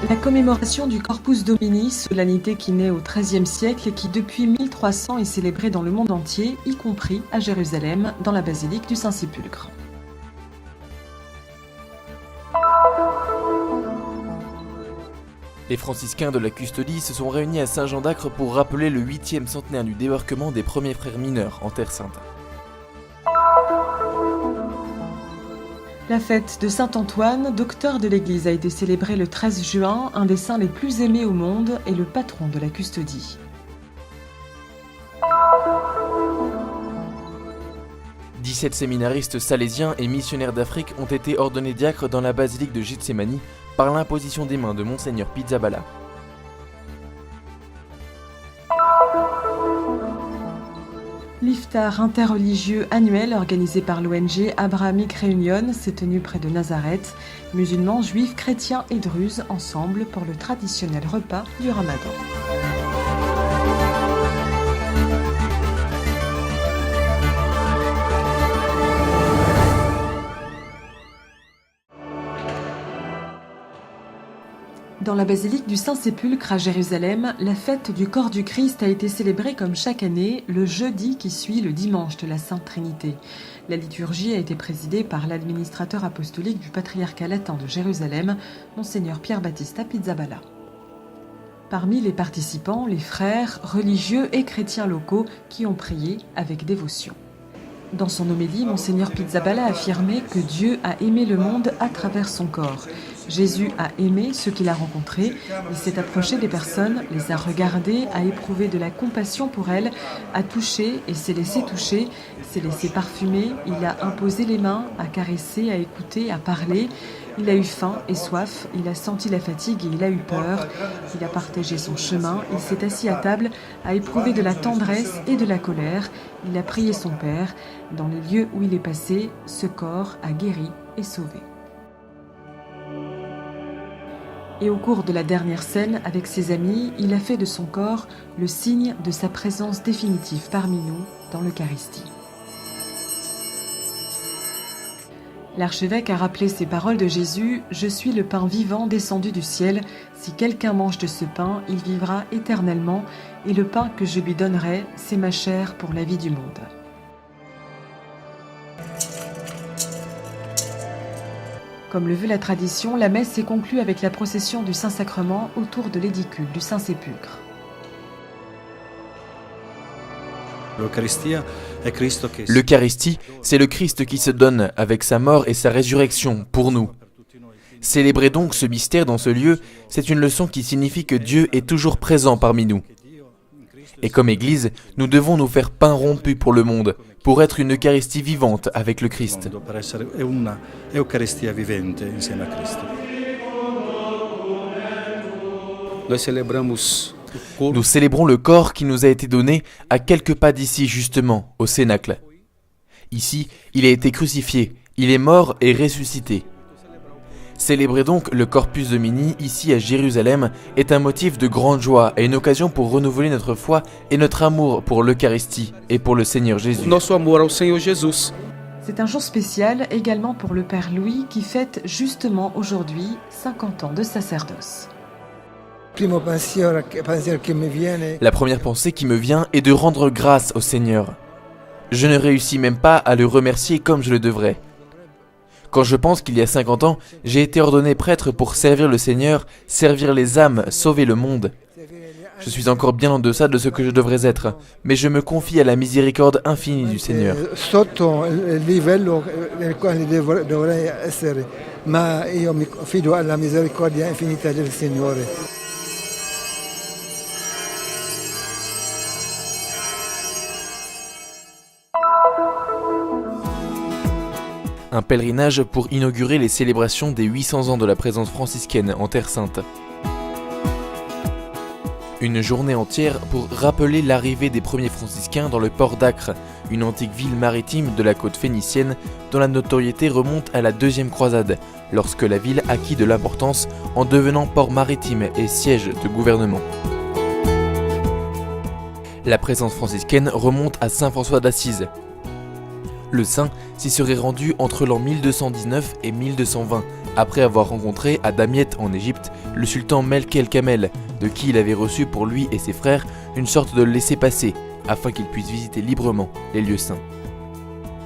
La commémoration du Corpus Domini, solennité qui naît au XIIIe siècle et qui depuis 1300 est célébrée dans le monde entier, y compris à Jérusalem, dans la basilique du Saint-Sépulcre. Les franciscains de la Custodie se sont réunis à Saint-Jean d'Acre pour rappeler le 8e centenaire du débarquement des premiers frères mineurs en Terre Sainte. La fête de Saint-Antoine, docteur de l'Église, a été célébrée le 13 juin, un des saints les plus aimés au monde et le patron de la Custodie. « 17 séminaristes salésiens et missionnaires d'Afrique ont été ordonnés diacres dans la basilique de Gethsémani par l'imposition des mains de Monseigneur Pizzaballa. L'iftar interreligieux annuel organisé par l'ONG Abrahamic Reunion s'est tenu près de Nazareth. Musulmans, juifs, chrétiens et druzes ensemble pour le traditionnel repas du Ramadan. Dans la basilique du Saint-Sépulcre à Jérusalem, la fête du corps du Christ a été célébrée comme chaque année le jeudi qui suit le dimanche de la Sainte Trinité. La liturgie a été présidée par l'administrateur apostolique du patriarcat latin de Jérusalem, Monseigneur Pierre Battista Pizzaballa. Parmi les participants, les frères, religieux et chrétiens locaux qui ont prié avec dévotion. Dans son homélie, Monseigneur Pizzaballa a affirmé que Dieu a aimé le monde à travers son corps. Jésus a aimé ceux qu'il a rencontrés, il s'est approché des personnes, les a regardées, a éprouvé de la compassion pour elles, a touché et s'est laissé toucher, s'est laissé parfumer, il a imposé les mains, a caressé, a écouté, a parlé, il a eu faim et soif, il a senti la fatigue et il a eu peur, il a partagé son chemin, il s'est assis à table, a éprouvé de la tendresse et de la colère, il a prié son Père, dans les lieux où il est passé, ce corps a guéri et sauvé. Et au cours de la dernière scène, avec ses amis, il a fait de son corps le signe de sa présence définitive parmi nous dans l'Eucharistie. L'archevêque a rappelé ces paroles de Jésus « Je suis le pain vivant descendu du ciel. Si quelqu'un mange de ce pain, il vivra éternellement. Et le pain que je lui donnerai, c'est ma chair pour la vie du monde. » Comme le veut la tradition, la messe s'est conclue avec la procession du Saint-Sacrement autour de l'édicule du Saint-Sépulcre. L'Eucharistie, c'est le Christ qui se donne avec sa mort et sa résurrection pour nous. Célébrer donc ce mystère dans ce lieu, c'est une leçon qui signifie que Dieu est toujours présent parmi nous. Et comme Église, nous devons nous faire pain rompu pour le monde, pour être une Eucharistie vivante avec le Christ. Nous célébrons le corps qui nous a été donné à quelques pas d'ici justement, au Cénacle. Ici, il a été crucifié, il est mort et ressuscité. Célébrer donc le Corpus Domini ici à Jérusalem est un motif de grande joie et une occasion pour renouveler notre foi et notre amour pour l'Eucharistie et pour le Seigneur Jésus. C'est un jour spécial également pour le Père Louis qui fête justement aujourd'hui 50 ans de sacerdoce. La première pensée qui me vient est de rendre grâce au Seigneur. Je ne réussis même pas à le remercier comme je le devrais. Quand je pense qu'il y a 50 ans, j'ai été ordonné prêtre pour servir le Seigneur, servir les âmes, sauver le monde. Je suis encore bien en deçà de ce que je devrais être, mais je me confie à la miséricorde infinie du Seigneur. Un pèlerinage pour inaugurer les célébrations des 800 ans de la présence franciscaine en Terre Sainte. Une journée entière pour rappeler l'arrivée des premiers franciscains dans le port d'Acre, une antique ville maritime de la côte phénicienne dont la notoriété remonte à la deuxième croisade, lorsque la ville acquit de l'importance en devenant port maritime et siège de gouvernement. La présence franciscaine remonte à Saint François d'Assise. Le saint s'y serait rendu entre l'an 1219 et 1220, après avoir rencontré à Damiette en Égypte le sultan Melk el Kamel, de qui il avait reçu pour lui et ses frères une sorte de laissez-passer, afin qu'ils puissent visiter librement les lieux saints.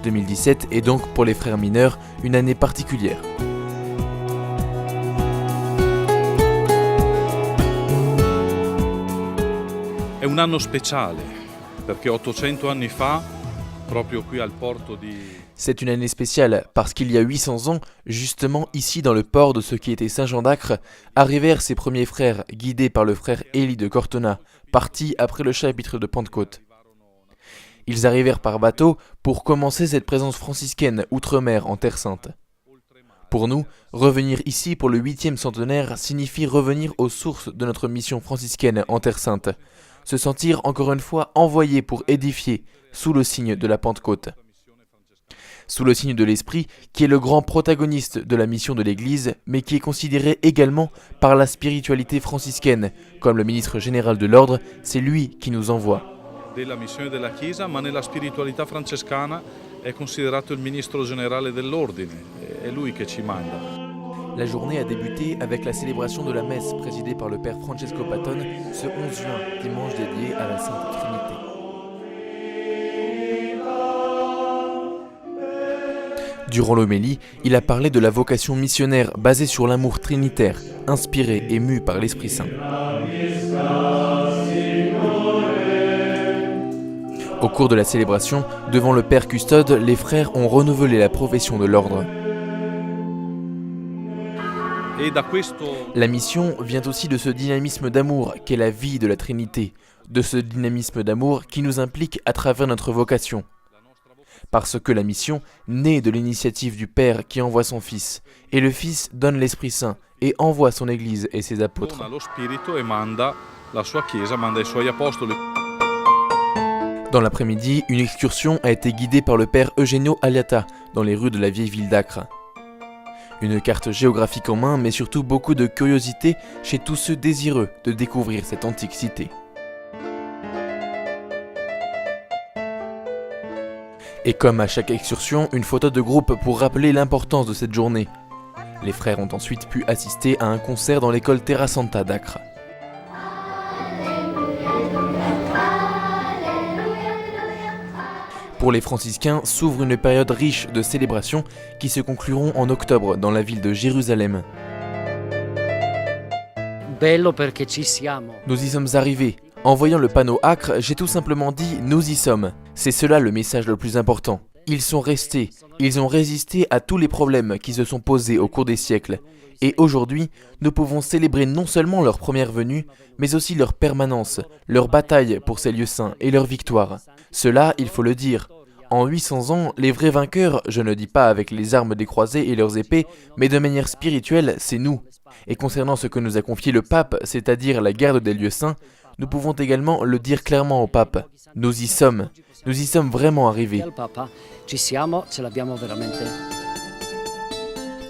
2017 est donc pour les frères mineurs une année particulière. È un anno speciale, perché 800 anni fa, proprio qui al porto di... C'est une année spéciale parce qu'il y a 800 ans, justement ici dans le port de ce qui était Saint-Jean d'Acre, arrivèrent ses premiers frères, guidés par le frère Élie de Cortona, partis après le chapitre de Pentecôte. Ils arrivèrent par bateau pour commencer cette présence franciscaine outre-mer en Terre Sainte. Pour nous, revenir ici pour le 8e centenaire signifie revenir aux sources de notre mission franciscaine en Terre Sainte, se sentir encore une fois envoyé pour édifier, sous le signe de la Pentecôte. Sous le signe de l'Esprit, qui est le grand protagoniste de la mission de l'Église, mais qui est considéré également par la spiritualité franciscaine. Comme le ministre général de l'Ordre, c'est lui qui nous envoie. Della missione della Chiesa, ma nella spiritualità francescana è considerato il ministro generale dell'ordine, è lui che ci manda. La journée a débuté avec la célébration de la messe présidée par le père Francesco Patton ce 11 juin, dimanche dédié à la Sainte Trinité. Durant l'homélie, il a parlé de la vocation missionnaire basée sur l'amour trinitaire, inspiré et mu par l'Esprit Saint. Au cours de la célébration, devant le Père Custode, les frères ont renouvelé la profession de l'ordre. La mission vient aussi de ce dynamisme d'amour qu'est la vie de la Trinité, de ce dynamisme d'amour qui nous implique à travers notre vocation. Parce que la mission naît de l'initiative du Père qui envoie son Fils, et le Fils donne l'Esprit Saint et envoie son Église et ses apôtres. Dans l'après-midi, une excursion a été guidée par le Père Eugenio Aliata dans les rues de la vieille ville d'Acre. Une carte géographique en main, mais surtout beaucoup de curiosité chez tous ceux désireux de découvrir cette antique cité. Et comme à chaque excursion, une photo de groupe pour rappeler l'importance de cette journée. Les frères ont ensuite pu assister à un concert dans l'école Terra Santa d'Acre. Pour les franciscains, s'ouvre une période riche de célébrations qui se concluront en octobre dans la ville de Jérusalem. Nous y sommes arrivés. En voyant le panneau Acre, j'ai tout simplement dit « Nous y sommes ». C'est cela le message le plus important. Ils sont restés, ils ont résisté à tous les problèmes qui se sont posés au cours des siècles. Et aujourd'hui, nous pouvons célébrer non seulement leur première venue, mais aussi leur permanence, leur bataille pour ces lieux saints et leur victoire. Cela, il faut le dire. En 800 ans, les vrais vainqueurs, je ne dis pas avec les armes des croisés et leurs épées, mais de manière spirituelle, c'est nous. Et concernant ce que nous a confié le pape, c'est-à-dire la garde des lieux saints, nous pouvons également le dire clairement au pape. Nous y sommes vraiment arrivés.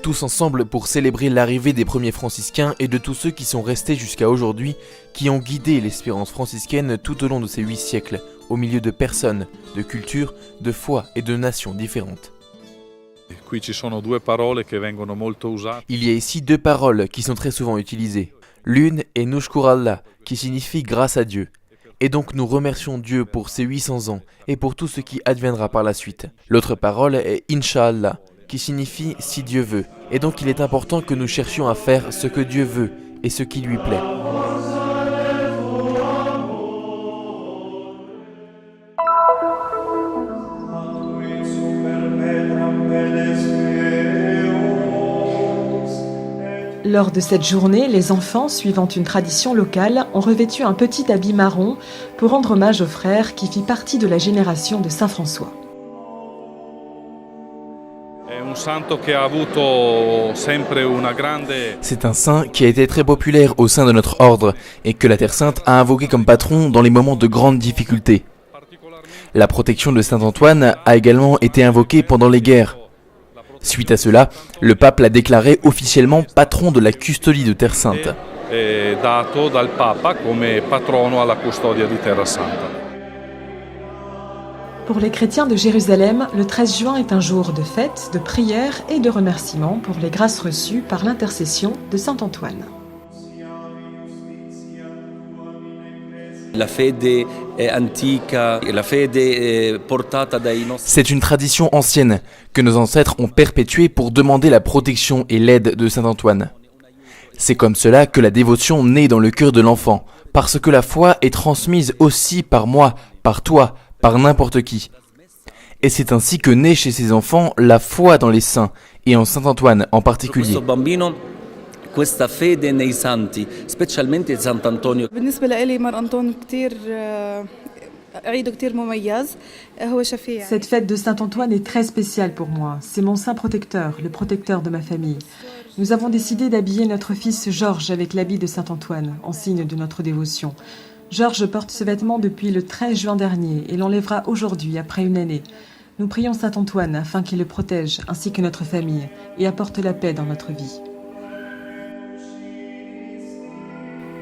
Tous ensemble pour célébrer l'arrivée des premiers franciscains et de tous ceux qui sont restés jusqu'à aujourd'hui, qui ont guidé l'espérance franciscaine tout au long de ces 8 siècles, au milieu de personnes, de cultures, de foi et de nations différentes. Il y a ici 2 paroles qui sont très souvent utilisées. L'une est Nushkurallah, qui signifie grâce à Dieu. Et donc nous remercions Dieu pour ces 800 ans et pour tout ce qui adviendra par la suite. L'autre parole est Inch'Allah, qui signifie si Dieu veut. Et donc il est important que nous cherchions à faire ce que Dieu veut et ce qui lui plaît. Lors de cette journée, les enfants, suivant une tradition locale, ont revêtu un petit habit marron pour rendre hommage au frère qui fit partie de la génération de Saint François. C'est un saint qui a été très populaire au sein de notre ordre et que la Terre Sainte a invoqué comme patron dans les moments de grandes difficultés. La protection de Saint Antoine a également été invoquée pendant les guerres. Suite à cela, le pape l'a déclaré officiellement patron de la custodie de Terre Sainte. Pour les chrétiens de Jérusalem, le 13 juin est un jour de fête, de prière et de remerciement pour les grâces reçues par l'intercession de saint Antoine. C'est une tradition ancienne que nos ancêtres ont perpétuée pour demander la protection et l'aide de saint Antoine. C'est comme cela que la dévotion naît dans le cœur de l'enfant, parce que la foi est transmise aussi par moi, par toi, par n'importe qui. Et c'est ainsi que naît chez ces enfants la foi dans les saints, et en saint Antoine en particulier. Questa fede nei santi, specialmente Sant'Antonio. بالنسبة لي مار أنطون كتير عيده كتير مميز هو شفيع. Cette fête de Saint Antoine est très spéciale pour moi. C'est mon saint protecteur, le protecteur de ma famille. Nous avons décidé d'habiller notre fils Georges avec l'habit de Saint Antoine, en signe de notre dévotion. Georges porte ce vêtement depuis le 13 juin dernier et l'enlèvera aujourd'hui, après une année. Nous prions Saint Antoine afin qu'il le protège, ainsi que notre famille, et apporte la paix dans notre vie.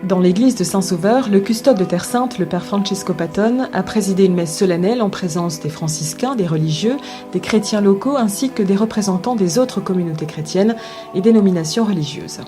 Dans l'église de Saint-Sauveur, le custode de Terre Sainte, le père Francesco Patton, a présidé une messe solennelle en présence des franciscains, des religieux, des chrétiens locaux ainsi que des représentants des autres communautés chrétiennes et dénominations religieuses.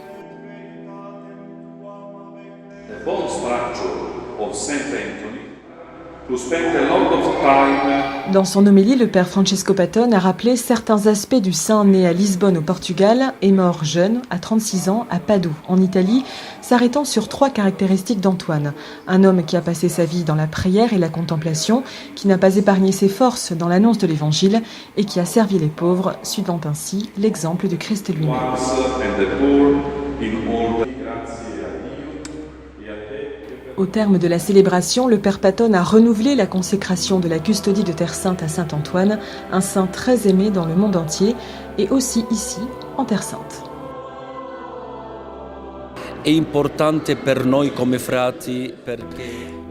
Dans son homélie, le père Francesco Patton a rappelé certains aspects du saint né à Lisbonne au Portugal et mort jeune, à 36 ans, à Padoue, en Italie, s'arrêtant sur 3 caractéristiques d'Antoine. Un homme qui a passé sa vie dans la prière et la contemplation, qui n'a pas épargné ses forces dans l'annonce de l'Évangile et qui a servi les pauvres, suivant ainsi l'exemple du Christ lui-même. Au terme de la célébration, le père Patton a renouvelé la consécration de la custodie de Terre Sainte à Saint Antoine, un saint très aimé dans le monde entier et aussi ici, en Terre Sainte.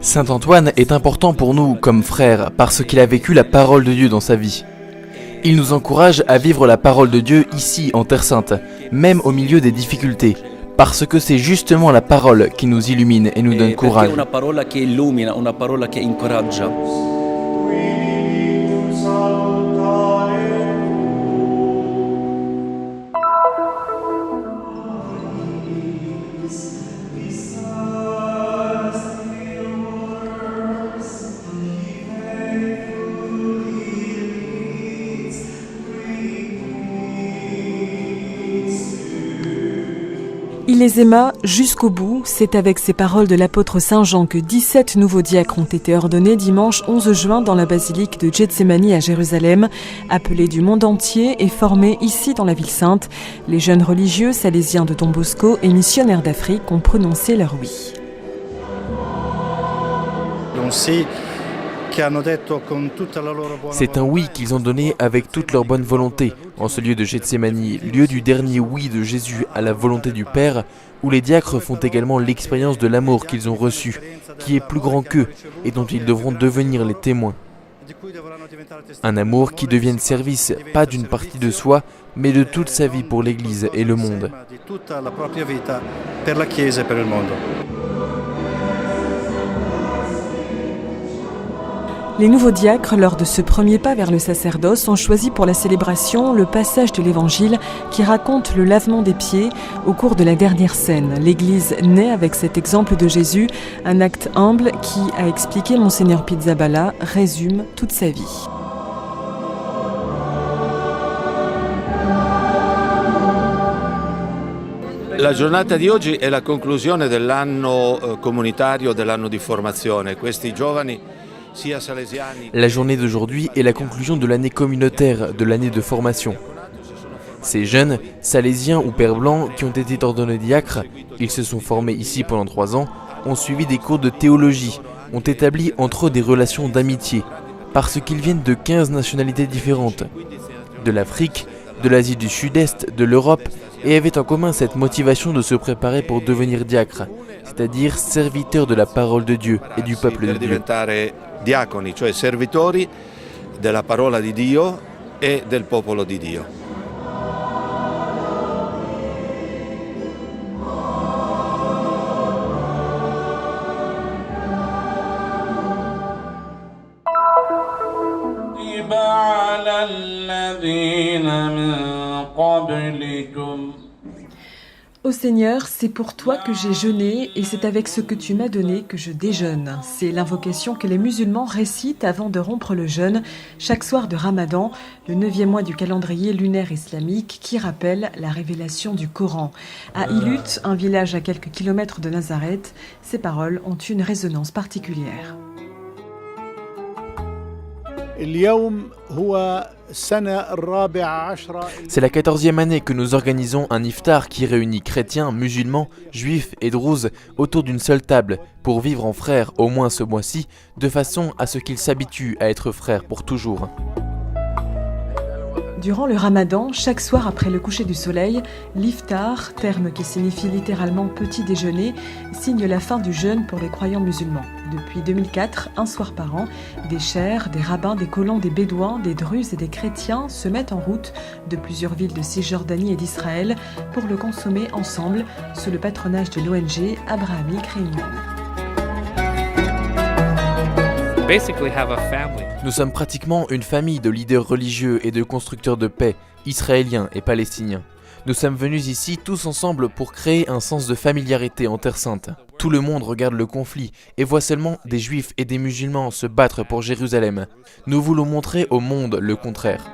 Saint Antoine est important pour nous comme frères parce qu'il a vécu la parole de Dieu dans sa vie. Il nous encourage à vivre la parole de Dieu ici en Terre Sainte, même au milieu des difficultés. Parce que c'est justement la parole qui nous illumine et nous donne courage. Una parola che illumina, una parola che incoraggia. Il les aima jusqu'au bout. C'est avec ces paroles de l'apôtre Saint Jean que 17 nouveaux diacres ont été ordonnés dimanche 11 juin dans la basilique de Getsemani à Jérusalem, appelés du monde entier et formés ici dans la ville sainte. Les jeunes religieux salésiens de Don Bosco et missionnaires d'Afrique ont prononcé leur oui. C'est un oui qu'ils ont donné avec toute leur bonne volonté, en ce lieu de Getsemani, lieu du dernier oui de Jésus à la volonté du Père, où les diacres font également l'expérience de l'amour qu'ils ont reçu, qui est plus grand qu'eux et dont ils devront devenir les témoins. Un amour qui devienne service, pas d'une partie de soi, mais de toute sa vie pour l'Église et le monde. Les nouveaux diacres, lors de ce premier pas vers le sacerdoce, ont choisi pour la célébration le passage de l'Évangile qui raconte le lavement des pieds au cours de la dernière scène. L'Église naît avec cet exemple de Jésus, un acte humble qui, a expliqué Monseigneur Pizzaballa, résume toute sa vie. La giornata di oggi è la conclusione dell'anno comunitario, dell'anno di formazione. Questi giovani La journée d'aujourd'hui est la conclusion de l'année communautaire, de l'année de formation. Ces jeunes, salésiens ou pères blancs qui ont été ordonnés diacres, ils se sont formés ici pendant 3 ans, ont suivi des cours de théologie, ont établi entre eux des relations d'amitié, parce qu'ils viennent de 15 nationalités différentes, de l'Afrique, de l'Asie du Sud-Est, de l'Europe, et avaient en commun cette motivation de se préparer pour devenir diacres, c'est-à-dire serviteurs de la parole de Dieu et du peuple de Dieu. Diaconi, cioè servitori della parola di Dio e del popolo di Dio. كتب على الذين من قبلكم. Ô Seigneur, c'est pour toi que j'ai jeûné et c'est avec ce que tu m'as donné que je déjeune. C'est l'invocation que les musulmans récitent avant de rompre le jeûne chaque soir de Ramadan, le 9e mois du calendrier lunaire islamique qui rappelle la révélation du Coran. À Ilut, un village à quelques kilomètres de Nazareth, ces paroles ont une résonance particulière. C'est la 14e année que nous organisons un iftar qui réunit chrétiens, musulmans, juifs et druzes autour d'une seule table pour vivre en frères au moins ce mois-ci, de façon à ce qu'ils s'habituent à être frères pour toujours. Durant le Ramadan, chaque soir après le coucher du soleil, l'iftar, terme qui signifie littéralement petit déjeuner, signe la fin du jeûne pour les croyants musulmans. Depuis 2004, un soir par an, des chers, des rabbins, des colons, des bédouins, des druzes et des chrétiens se mettent en route de plusieurs villes de Cisjordanie et d'Israël pour le consommer ensemble sous le patronage de l'ONG Abrahamic Réunion. Nous sommes pratiquement une famille de leaders religieux et de constructeurs de paix, israéliens et palestiniens. Nous sommes venus ici tous ensemble pour créer un sens de familiarité en Terre Sainte. Tout le monde regarde le conflit et voit seulement des juifs et des musulmans se battre pour Jérusalem. Nous voulons montrer au monde le contraire.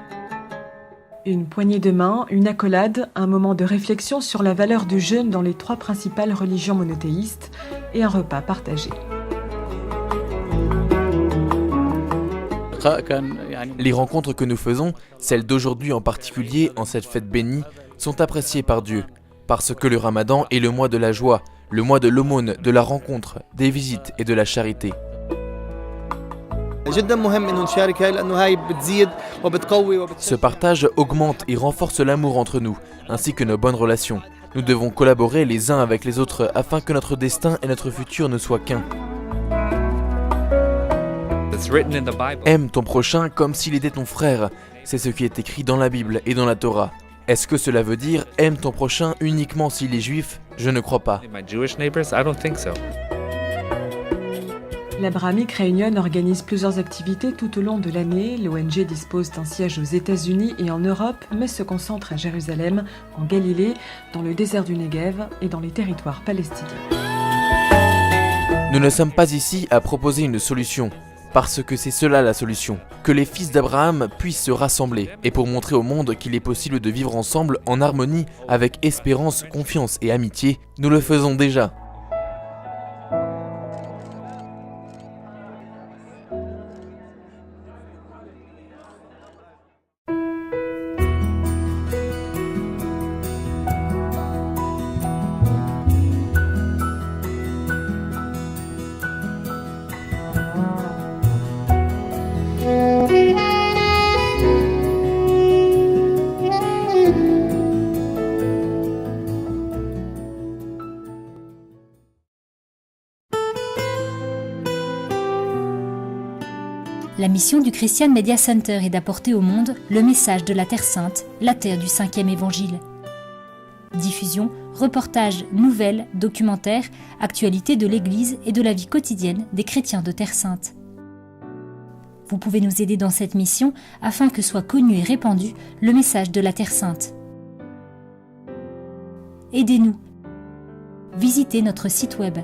Une poignée de main, une accolade, un moment de réflexion sur la valeur du jeûne dans les 3 principales religions monothéistes et un repas partagé. Les rencontres que nous faisons, celles d'aujourd'hui en particulier en cette fête bénie, sont appréciées par Dieu, parce que le Ramadan est le mois de la joie, le mois de l'aumône, de la rencontre, des visites et de la charité. Ce partage augmente et renforce l'amour entre nous, ainsi que nos bonnes relations. Nous devons collaborer les uns avec les autres afin que notre destin et notre futur ne soient qu'un. Aime ton prochain comme s'il était ton frère. C'est ce qui est écrit dans la Bible et dans la Torah. Est-ce que cela veut dire aime ton prochain uniquement s'il est juif? Je ne crois pas. L'Abrahamic Réunion organise plusieurs activités tout au long de l'année. L'ONG dispose d'un siège aux États-Unis et en Europe, mais se concentre à Jérusalem, en Galilée, dans le désert du Negev et dans les territoires palestiniens. Nous ne sommes pas ici à proposer une solution. Parce que c'est cela la solution, que les fils d'Abraham puissent se rassembler, et pour montrer au monde qu'il est possible de vivre ensemble en harmonie, avec espérance, confiance et amitié, nous le faisons déjà. La mission du Christian Media Center est d'apporter au monde le message de la Terre Sainte, la terre du 5e évangile. Diffusion, reportages, nouvelles, documentaires, actualités de l'Église et de la vie quotidienne des chrétiens de Terre Sainte. Vous pouvez nous aider dans cette mission afin que soit connu et répandu le message de la Terre Sainte. Aidez-nous. Visitez notre site web